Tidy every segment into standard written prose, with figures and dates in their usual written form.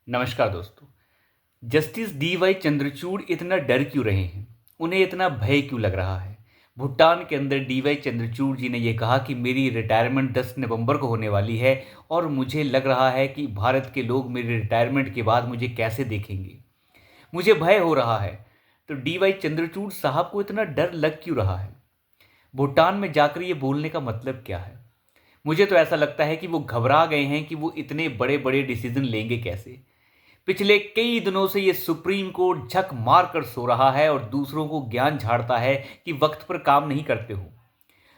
नमस्कार दोस्तों। Justice D Y Chandrachud इतना डर क्यों रहे हैं? उन्हें इतना भय क्यों लग रहा है? भूटान के अंदर डी वाई चंद्रचूड़ जी ने यह कहा कि मेरी रिटायरमेंट 10 नवंबर को होने वाली है और मुझे लग रहा है कि भारत के लोग मेरे रिटायरमेंट के बाद मुझे कैसे देखेंगे। मुझे भय हो रहा है। तो डी वाई चंद्रचूड़ साहब को इतना डर लग क्यों रहा है? भूटान में जाकर ये बोलने का मतलब क्या है? मुझे तो ऐसा लगता है कि वो घबरा गए हैं कि वो इतने बड़े बड़े डिसीजन लेंगे कैसे। पिछले कई दिनों से ये सुप्रीम कोर्ट झक मार कर सो रहा है और दूसरों को ज्ञान झाड़ता है कि वक्त पर काम नहीं करते हो।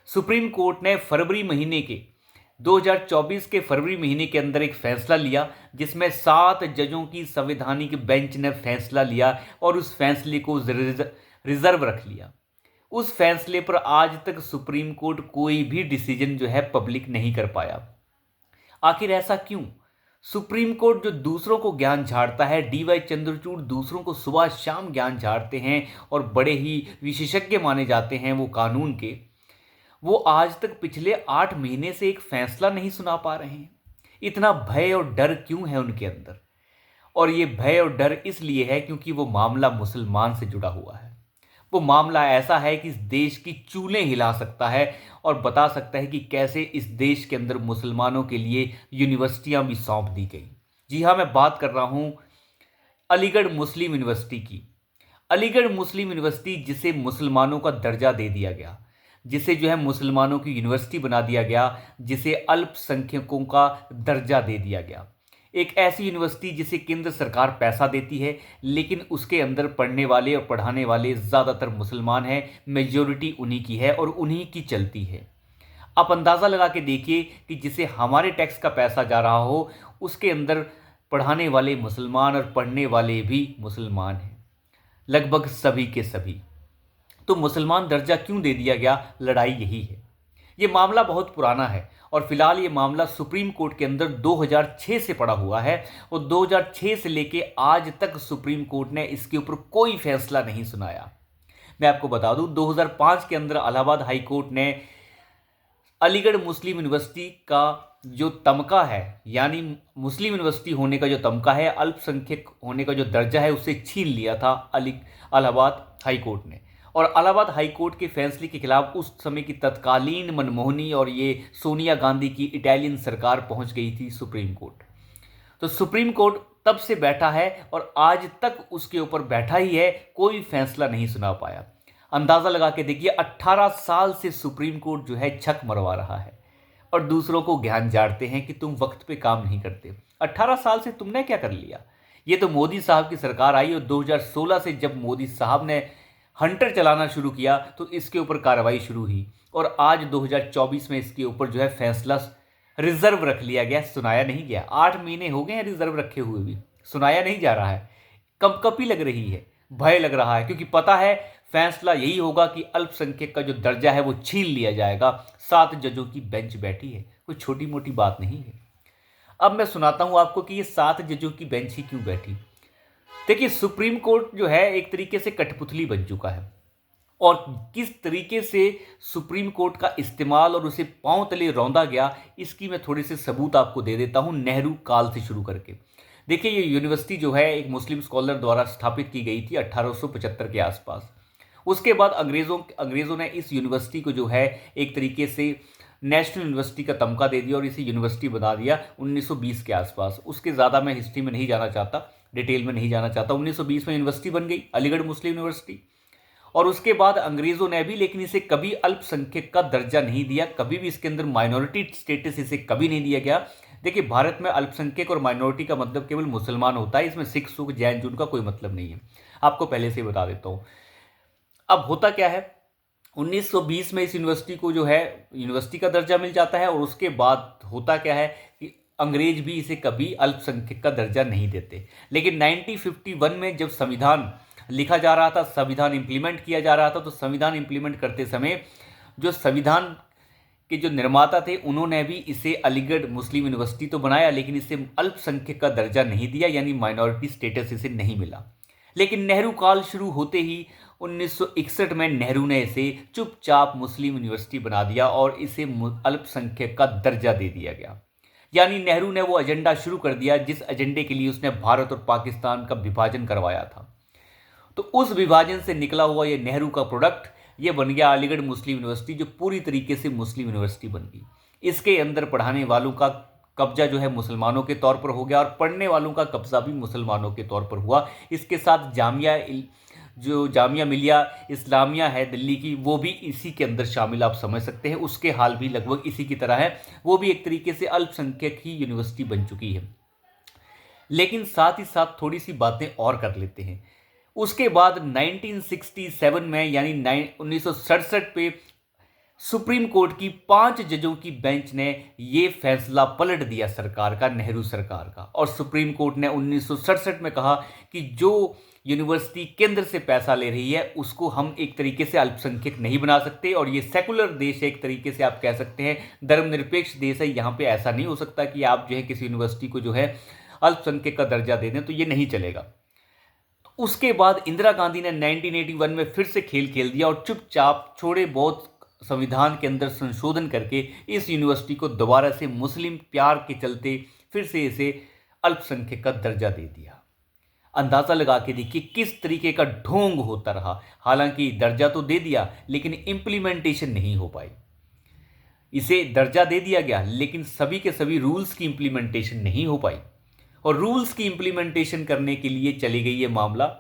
सुप्रीम कोर्ट ने फरवरी महीने के 2024 के फरवरी महीने के अंदर एक फैसला लिया जिसमें 7 जजों की संवैधानिक बेंच ने फैसला लिया और उस फैसले को रिजर्व रख लिया। उस फैसले पर आज तक सुप्रीम कोर्ट कोई भी डिसीजन जो है पब्लिक नहीं कर पाया। आखिर ऐसा क्यों? सुप्रीम कोर्ट जो दूसरों को ज्ञान झाड़ता है, डी वाई चंद्रचूड़ दूसरों को सुबह शाम ज्ञान झाड़ते हैं और बड़े ही विशेषज्ञ माने जाते हैं वो कानून के, वो आज तक पिछले 8 महीने से एक फैसला नहीं सुना पा रहे हैं। इतना भय और डर क्यों है उनके अंदर? और ये भय और डर इसलिए है क्योंकि वो मामला मुसलमान से जुड़ा हुआ है। वो मामला ऐसा है कि इस देश की चूलें हिला सकता है और बता सकता है कि कैसे इस देश के अंदर मुसलमानों के लिए यूनिवर्सिटियां भी सौंप दी गई। जी हाँ, मैं बात कर रहा हूं अलीगढ़ मुस्लिम यूनिवर्सिटी की। अलीगढ़ मुस्लिम यूनिवर्सिटी जिसे मुसलमानों का दर्जा दे दिया गया, जिसे जो है मुसलमानों की यूनिवर्सिटी बना दिया गया, जिसे अल्पसंख्यकों का दर्जा दे दिया गया। एक ऐसी यूनिवर्सिटी जिसे केंद्र सरकार पैसा देती है लेकिन उसके अंदर पढ़ने वाले और पढ़ाने वाले ज़्यादातर मुसलमान हैं, मेजॉरिटी उन्हीं की है और उन्हीं की चलती है। आप अंदाज़ा लगा के देखिए कि जिसे हमारे टैक्स का पैसा जा रहा हो उसके अंदर पढ़ाने वाले मुसलमान और पढ़ने वाले भी मुसलमान हैं, लगभग सभी के सभी। तो मुसलमान दर्जा क्यों दे दिया गया? लड़ाई यही है। ये मामला बहुत पुराना है और फिलहाल ये मामला सुप्रीम कोर्ट के अंदर 2006 से पड़ा हुआ है और 2006 से लेके आज तक सुप्रीम कोर्ट ने इसके ऊपर कोई फैसला नहीं सुनाया। मैं आपको बता दूं, 2005 के अंदर इलाहाबाद हाई कोर्ट ने अलीगढ़ मुस्लिम यूनिवर्सिटी का जो तमका है, यानी मुस्लिम यूनिवर्सिटी होने का जो तमका है, अल्पसंख्यक होने का जो दर्जा है, उसे छीन लिया था इलाहाबाद हाई कोर्ट ने। और इलाहाबाद हाई कोर्ट के फैसले के खिलाफ उस समय की तत्कालीन मनमोहनी और ये सोनिया गांधी की इटालियन सरकार पहुंच गई थी सुप्रीम कोर्ट। तो सुप्रीम कोर्ट तब से बैठा है और आज तक उसके ऊपर बैठा ही है, कोई फैसला नहीं सुना पाया। अंदाजा लगा के देखिए, 18 साल से सुप्रीम कोर्ट जो है छक मरवा रहा है और दूसरों को ज्ञान झाड़ते हैं कि तुम वक्त पे काम नहीं करते। 18 साल से तुमने क्या कर लिया? ये तो मोदी साहब की सरकार आई और 2016 से जब मोदी साहब ने हंटर चलाना शुरू किया तो इसके ऊपर कार्रवाई शुरू हुई और आज 2024 में इसके ऊपर जो है फैसला रिजर्व रख लिया गया, सुनाया नहीं गया। 8 महीने हो गए हैं रिजर्व रखे हुए भी, सुनाया नहीं जा रहा है। कंपकपी लग रही है, भय लग रहा है, क्योंकि पता है फैसला यही होगा कि अल्पसंख्यक का जो दर्जा है वो छीन लिया जाएगा। 7 जजों की बेंच बैठी है, कोई छोटी मोटी बात नहीं है। अब मैं सुनाता हूं आपको कि ये 7 जजों की बेंच ही क्यों बैठी। देखिए, सुप्रीम कोर्ट जो है एक तरीके से कठपुतली बन चुका है और किस तरीके से सुप्रीम कोर्ट का इस्तेमाल और उसे पांव तले रौंदा गया, इसकी मैं थोड़े से सबूत आपको दे देता हूं, नेहरू काल से शुरू करके। देखिए, ये यूनिवर्सिटी जो है एक मुस्लिम स्कॉलर द्वारा स्थापित की गई थी 1875 के आसपास। उसके बाद अंग्रेज़ों ने इस यूनिवर्सिटी को जो है एक तरीके से नेशनल यूनिवर्सिटी का तमका दे दिया और इसे यूनिवर्सिटी बना दिया 1920 के आसपास। उसके ज़्यादा मैं हिस्ट्री में नहीं जाना चाहता, डिटेल में नहीं जाना चाहता। 1920 में यूनिवर्सिटी बन गई, अलीगढ़ मुस्लिम यूनिवर्सिटी। और उसके बाद अंग्रेज़ों ने भी, लेकिन इसे कभी अल्पसंख्यक का दर्जा नहीं दिया, कभी भी इसके अंदर माइनॉरिटी स्टेटस इसे कभी नहीं दिया गया। देखिए, भारत में अल्पसंख्यक और माइनॉरिटी का मतलब केवल मुसलमान होता है, इसमें सिख सुख जैन जून का कोई मतलब नहीं है। आपको पहले से ही बता देता हूँ। अब होता क्या है, 1920 में इस यूनिवर्सिटी को जो है यूनिवर्सिटी का दर्जा मिल जाता है और उसके बाद होता क्या है कि अंग्रेज भी इसे कभी अल्पसंख्यक का दर्जा नहीं देते। लेकिन 1951 में जब संविधान लिखा जा रहा था, संविधान इंप्लीमेंट किया जा रहा था, तो संविधान इंप्लीमेंट करते समय जो संविधान के जो निर्माता थे उन्होंने भी इसे अलीगढ़ मुस्लिम यूनिवर्सिटी तो बनाया, लेकिन इसे अल्पसंख्यक का दर्जा नहीं दिया, यानी माइनॉरिटी स्टेटस इसे नहीं मिला। लेकिन नेहरू काल शुरू होते ही 1961 में नेहरू ने इसे चुपचाप मुस्लिम यूनिवर्सिटी बना दिया और इसे अल्पसंख्यक का दर्जा दे दिया गया। यानी नेहरू ने वो एजेंडा शुरू कर दिया जिस एजेंडे के लिए उसने भारत और पाकिस्तान का विभाजन करवाया था। तो उस विभाजन से निकला हुआ ये नेहरू का प्रोडक्ट ये बन गया अलीगढ़ मुस्लिम यूनिवर्सिटी, जो पूरी तरीके से मुस्लिम यूनिवर्सिटी बन गई। इसके अंदर पढ़ाने वालों का कब्जा जो है मुसलमानों के तौर पर हो गया और पढ़ने वालों का कब्जा भी मुसलमानों के तौर पर हुआ। इसके साथ जामिया मिलिया इस्लामिया है दिल्ली की, वो भी इसी के अंदर शामिल, आप समझ सकते हैं। उसके हाल भी लगभग इसी की तरह है, वो भी एक तरीके से अल्पसंख्यक ही यूनिवर्सिटी बन चुकी है। लेकिन साथ ही साथ थोड़ी सी बातें और कर लेते हैं। उसके बाद 1967 में यानी 1967 पे सुप्रीम कोर्ट की 5 जजों की बेंच ने ये फैसला पलट दिया सरकार का, नेहरू सरकार का। और सुप्रीम कोर्ट ने 1967 में कहा कि जो यूनिवर्सिटी केंद्र से पैसा ले रही है उसको हम एक तरीके से अल्पसंख्यक नहीं बना सकते, और ये सेकुलर देश है, एक तरीके से आप कह सकते हैं धर्मनिरपेक्ष देश है। यहाँ पे ऐसा नहीं हो सकता कि आप जो है किसी यूनिवर्सिटी को जो है अल्पसंख्यक का दर्जा दे दें, तो ये नहीं चलेगा। उसके बाद इंदिरा गांधी ने 1981 में फिर से खेल खेल दिया और चुपचाप थोड़े बहुत संविधान के अंदर संशोधन करके इस यूनिवर्सिटी को दोबारा से मुस्लिम प्यार के चलते फिर से इसे अल्पसंख्यक का दर्जा दे दिया। अंदाजा लगा के देखिए किस तरीके का ढोंग होता रहा। हालांकि दर्जा तो दे दिया लेकिन इंप्लीमेंटेशन नहीं हो पाई। इसे दर्जा दे दिया गया लेकिन सभी के सभी रूल्स की इंप्लीमेंटेशन नहीं हो पाई, और रूल्स की इंप्लीमेंटेशन करने के लिए चली गई ये मामला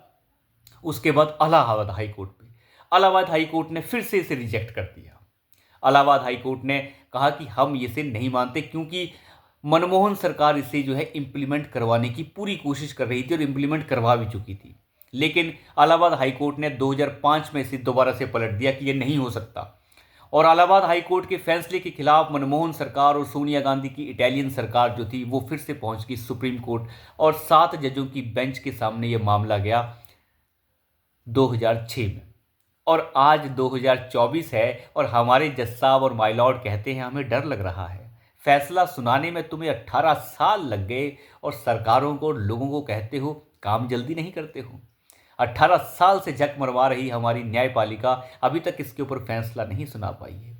उसके बाद इलाहाबाद हाई कोर्ट पे। इलाहाबाद हाई कोर्ट ने फिर से इसे रिजेक्ट कर दिया। इलाहाबाद हाई कोर्ट ने कहा कि हम इसे नहीं मानते, क्योंकि मनमोहन सरकार इसे जो है इंप्लीमेंट करवाने की पूरी कोशिश कर रही थी और इंप्लीमेंट करवा भी चुकी थी। लेकिन इलाहाबाद हाई कोर्ट ने 2005 में इसे दोबारा से पलट दिया कि यह नहीं हो सकता। और इलाहाबाद हाई कोर्ट के फैसले के खिलाफ मनमोहन सरकार और सोनिया गांधी की इटालियन सरकार जो थी वो फिर से पहुंच गई सुप्रीम कोर्ट, और 7 जजों की बेंच के सामने यह मामला गया 2006 में। और आज 2024 है और हमारे जज साहब और माय लॉर्ड कहते हैं हमें डर लग रहा है, फैसला सुनाने में तुम्हें 18 साल लग गए और सरकारों को लोगों को कहते हो काम जल्दी नहीं करते हो। 18 साल से झक मरवा रही हमारी न्यायपालिका अभी तक इसके ऊपर फैसला नहीं सुना पाई है,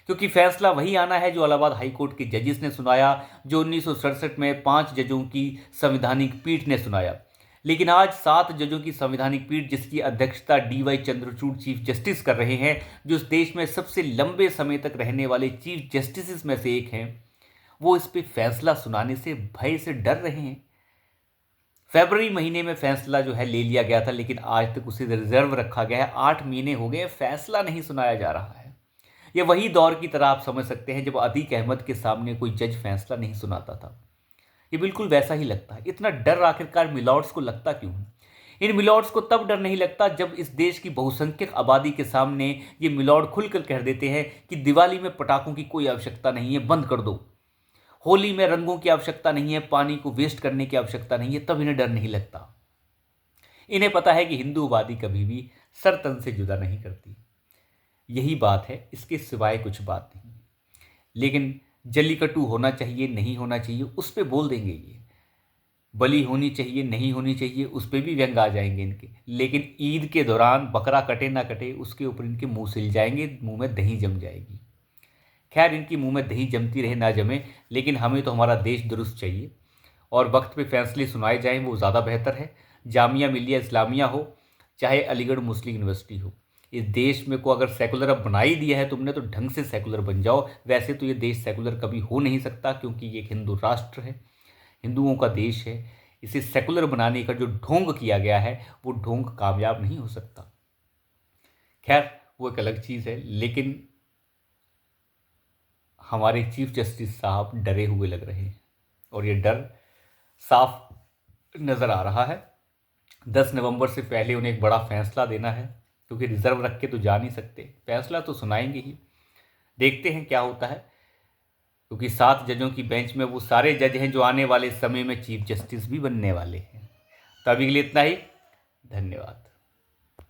क्योंकि फैसला वही आना है जो इलाहाबाद हाई कोर्ट के जजेस ने सुनाया, जो 1967 में 5 जजों की संवैधानिक पीठ ने सुनाया। लेकिन आज 7 जजों की संवैधानिक पीठ जिसकी अध्यक्षता DY चंद्रचूड़ चीफ जस्टिस कर रहे हैं, जो इस देश में सबसे लंबे समय तक रहने वाले चीफ जस्टिस में से एक हैं, वो इस पे फैसला सुनाने से भय से डर रहे हैं। फरवरी महीने में फैसला जो है ले लिया गया था, लेकिन आज तक उसे रिजर्व रखा गया है। 8 महीने हो गए, फैसला नहीं सुनाया जा रहा है। यह वही दौर की तरह आप समझ सकते हैं जब अतीक अहमद के सामने कोई जज फैसला नहीं सुनाता था। ये बिल्कुल वैसा ही लगता है। इतना डर आखिरकार मिलॉर्ड्स को लगता क्यों है? इन मिलॉर्ड्स को तब डर नहीं लगता जब इस देश की बहुसंख्यक आबादी के सामने ये मिलॉर्ड खुलकर कह देते हैं कि दिवाली में पटाखों की कोई आवश्यकता नहीं है, बंद कर दो। होली में रंगों की आवश्यकता नहीं है, पानी को वेस्ट करने की आवश्यकता नहीं है, तब इन्हें डर नहीं लगता। इन्हें पता है कि हिंदू आबादी कभी भी सर तन से जुदा नहीं करती। यही बात है, इसके सिवाय कुछ बात नहीं। लेकिन जल्लीकट्टू होना चाहिए नहीं होना चाहिए उस पर बोल देंगे ये, बलि होनी चाहिए नहीं होनी चाहिए उस पर भी व्यंग आ जाएंगे इनके। लेकिन ईद के दौरान बकरा कटे ना कटे उसके ऊपर इनके मुंह सिल जाएंगे, मुंह में दही जम जाएगी। खैर, इनकी मुंह में दही जमती रहे ना जमे, लेकिन हमें तो हमारा देश दुरुस्त चाहिए और वक्त पे फैसले सुनाए जाएं, वो ज़्यादा बेहतर है। जामिया मिलिया इस्लामिया हो चाहे अलीगढ़ मुस्लिम यूनिवर्सिटी हो, इस देश में को अगर सेकुलर अब बना ही दिया है तुमने तो ढंग से सेकुलर बन जाओ। वैसे तो ये देश सेकुलर कभी हो नहीं सकता, क्योंकि ये एक हिंदू राष्ट्र है, हिंदुओं का देश है। इसे सेकुलर बनाने का जो ढोंग किया गया है वो ढोंग कामयाब नहीं हो सकता। खैर, वो एक अलग चीज़ है, लेकिन हमारे चीफ जस्टिस साहब डरे हुए लग रहे हैं और ये डर साफ नज़र आ रहा है। 10 नवंबर से पहले उन्हें एक बड़ा फैसला देना है, क्योंकि रिजर्व रख के तो जा नहीं सकते, फैसला तो सुनाएंगे ही। देखते हैं क्या होता है, क्योंकि 7 जजों की बेंच में वो सारे जज हैं जो आने वाले समय में चीफ जस्टिस भी बनने वाले हैं। तो अभी के लिए इतना ही, धन्यवाद।